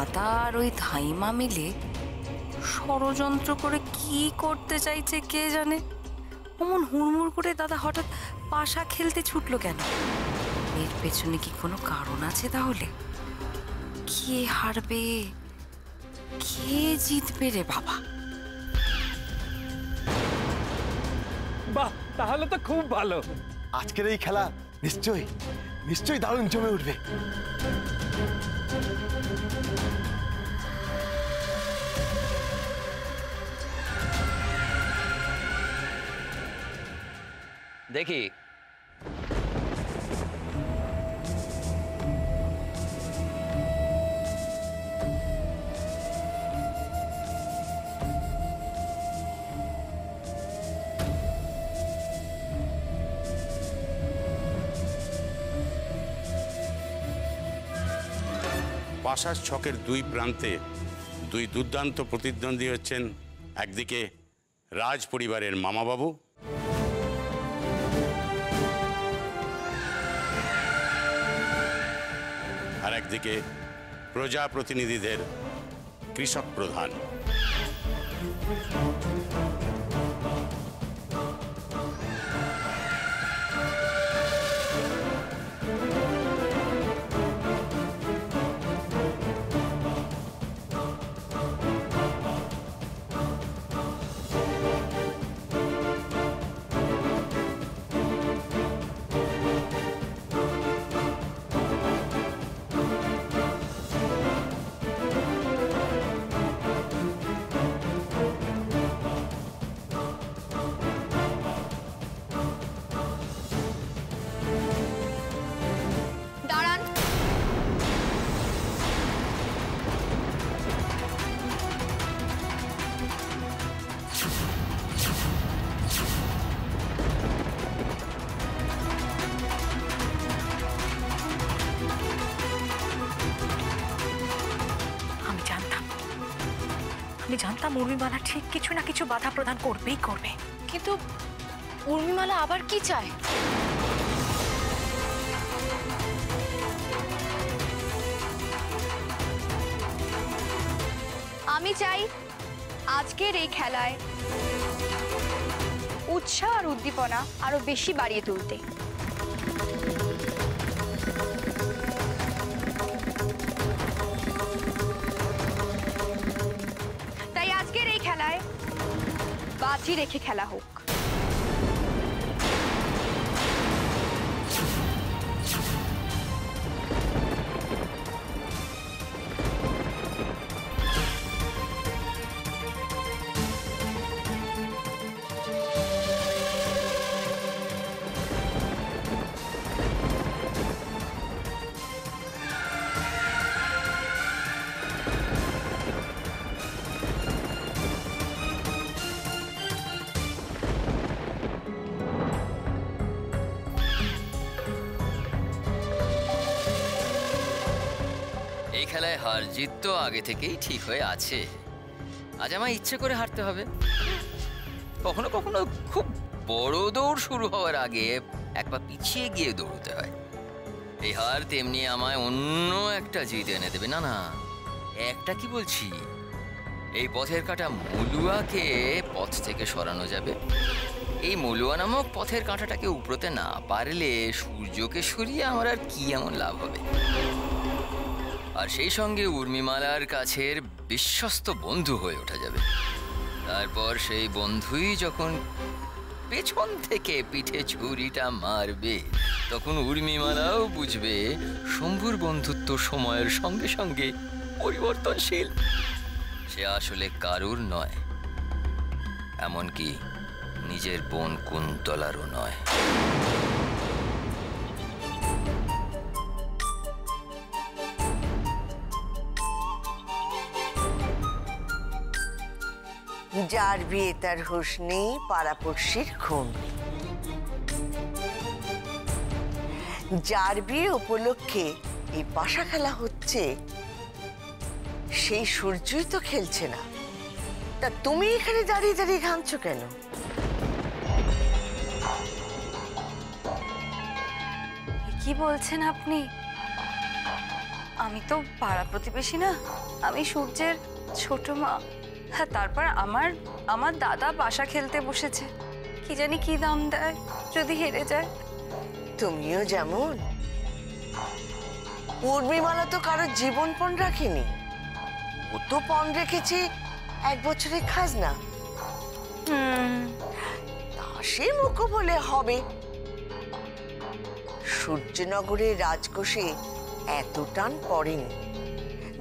দাদা আর ওই ধাইমা মিলে ষড়যন্ত্র করে কি করতে চাইছে কে জানে। অমন হুড়মুড় করে দাদা হঠাৎ পাশা খেলতে ছুটলো কেন? এর পেছনে কি কোনো কারণ আছে তাহলে? কে হারবে, কে জিতবে রে বাবা? বাহ, তাহলে তো খুব ভালো। আজকের এই খেলা নিশ্চয়ই নিশ্চয়ই দারুণ জমে উঠবে। দেখি পাশার ছকের দুই প্রান্তে দুই দুর্দান্ত প্রতিদ্বন্দ্বী হচ্ছেন একদিকে রাজ পরিবারের মামাবাবু আর একদিকে প্রজাপ্রতিনিধিদের কৃষক প্রধান। আমি জানতাম উর্মিমালা ঠিক কিছু না কিছু বাধা প্রদান করবেই করবে। কিন্তু উর্মিমালা আবার কি চায়? আমি চাই আজকের এই খেলায় উৎসাহ আর উদ্দীপনা আরো বেশি বাড়িয়ে তুলতে। তাই আজকের এই খেলায় বাজি রেখে খেলা হোক। এই খেলায় হার জিত তো আগে থেকেই ঠিক হয়ে আছে। আজ আমার ইচ্ছে করে হারতে হবে। কখনো কখনো খুব বড় দৌড় শুরু হওয়ার আগে এক পা পিছিয়ে গিয়ে দৌড়তে হয়। এই হার তেমনি আমায় অন্য একটা জিত এনে দেবে। না না, একটা কি বলছি, এই পথের কাঁটা মলুয়াকে পথ থেকে সরানো যাবে। এই মলুয়া নামক পথের কাঁটাটাকে উপড়োতে না পারলে সূর্যকে সরিয়ে আমার আর কি এমন লাভ হবে? আর সেই সঙ্গে উর্মিমালার কাছের বিশ্বস্ত বন্ধু হয়ে ওঠা যাবে। তারপর সেই বন্ধুই যখন পেছন থেকে পিঠে ছুরিটা মারবে, তখন উর্মিমালাও বুঝবে শম্ভুর বন্ধুত্ব সময়ের সঙ্গে সঙ্গে পরিবর্তনশীল। সে আসলে কারুর নয়, এমনকি নিজের বোন কুন্তলারও নয়। যার বিয়ে তার হুঁশ নেই, পাড়াপড়শির খুন। যার বিয়ে উপলক্ষে এই পাশা খেলা হচ্ছে, সেই সূর্যই তো খেলছে না। তা তুমি এখানে দাঁড়িয়ে দাঁড়িয়ে ঘামছো কেন? কি বলছেন আপনি? আমি তো পাড়া প্রতিবেশী না, আমি সূর্যের ছোট মা। হ্যাঁ, তারপর আমার দাদা পাশা খেলতে বসেছে, কি জানি কি দাম দেয় যদি হেরে যায়। তুমিও যেমন। উর্মিমালা তো কারো জীবন পণ রাখেনি, ও তো পণ রেখেছে 1 বছরের খাজনা। তা সে মুখ বলে হবে। সূর্যনগরের রাজকোষে এত টান পড়েনি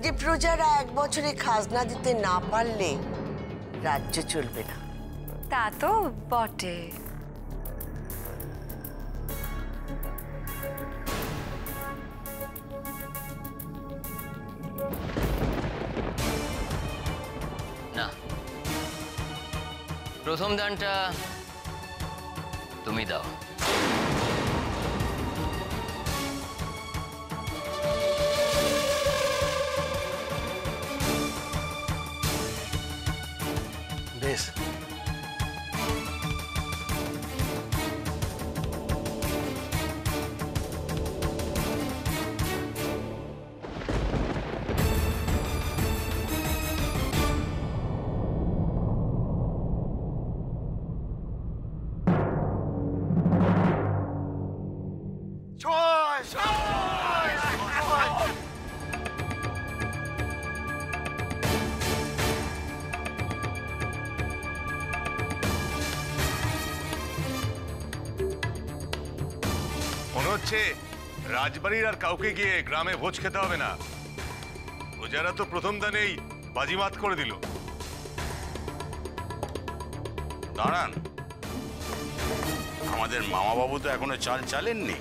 যে প্রজারা 1 বছরে খাজনা দিতে না পারলে রাজ্য চলবে না। তা তো বটে। না, প্রথম দানটা তুমি দাও। বেশ, মনে হচ্ছে রাজবাড়ির আর কাউকে গিয়ে গ্রামে ভোজ খেতে হবে না। প্রজারা তো প্রথম দানেই বাজিমাত করে দিল। দাঁড়ান, আমাদের মামাবাবু তো এখনো চাল চালেননি।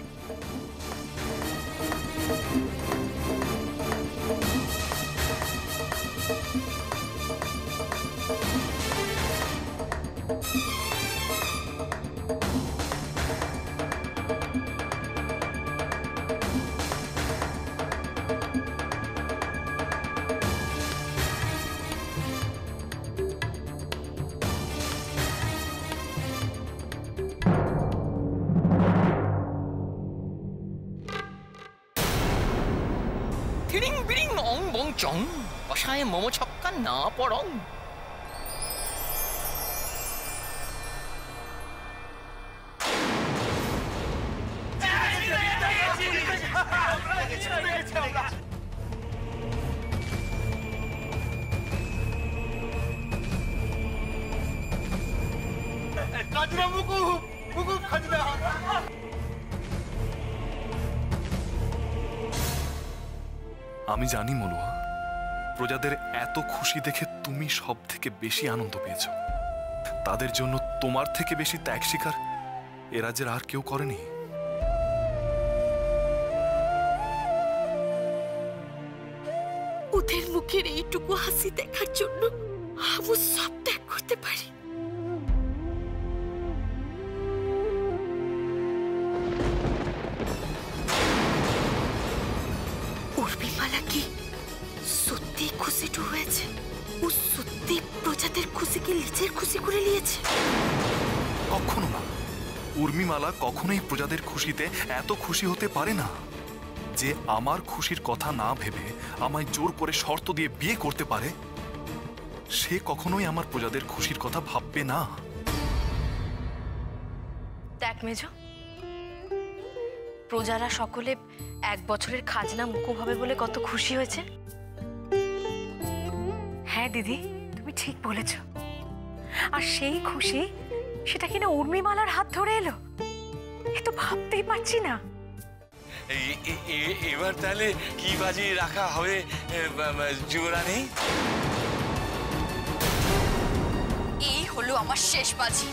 থিরিং বিরিং অং বং চং, কষায় মোমো ছক্কা না পড়ং। আমি জানি মলুয়া, প্রজাদের এত খুশি দেখে তুমি সব থেকে বেশি আনন্দ পেয়েছ। তাদের জন্য তোমার থেকে বেশি ত্যাগ স্বীকার এ রাজ্যের আর কেউ করেনি। ওদের মুখের এইটুকু হাসি দেখার জন্য আমি সব ত্যাগ করতে পারি। উর্মিমালা কি সত্যি খুশিটু হয়েছে? ও সত্যি প্রজাদের খুশিকে নিজের খুশি করে নিয়েছে? কখনো না, উর্মিমালা কখনোই প্রজাদের খুশিতে এত খুশি হতে পারে না। যে আমার খুশির কথা না ভেবে আমায় জোর করে শর্ত দিয়ে বিয়ে করতে পারে, সে কখনোই আমার প্রজাদের খুশির কথা ভাববে না। দেখ মেজো, প্রজারা সকলে 1 বছরের খাজনা মুকুব হবে বলে কত খুশি হয়েছে। হ্যাঁ দিদি, তুমি ঠিক বলেছ। আর সেই খুশি সেটা কিনা উর্মিমালার হাত ধরে এলো, এ তো ভাবতেই পারছি না। এবার তাহলে কি বাজি রাখা হবে যুবরানী? এই হলো আমার শেষ বাজি।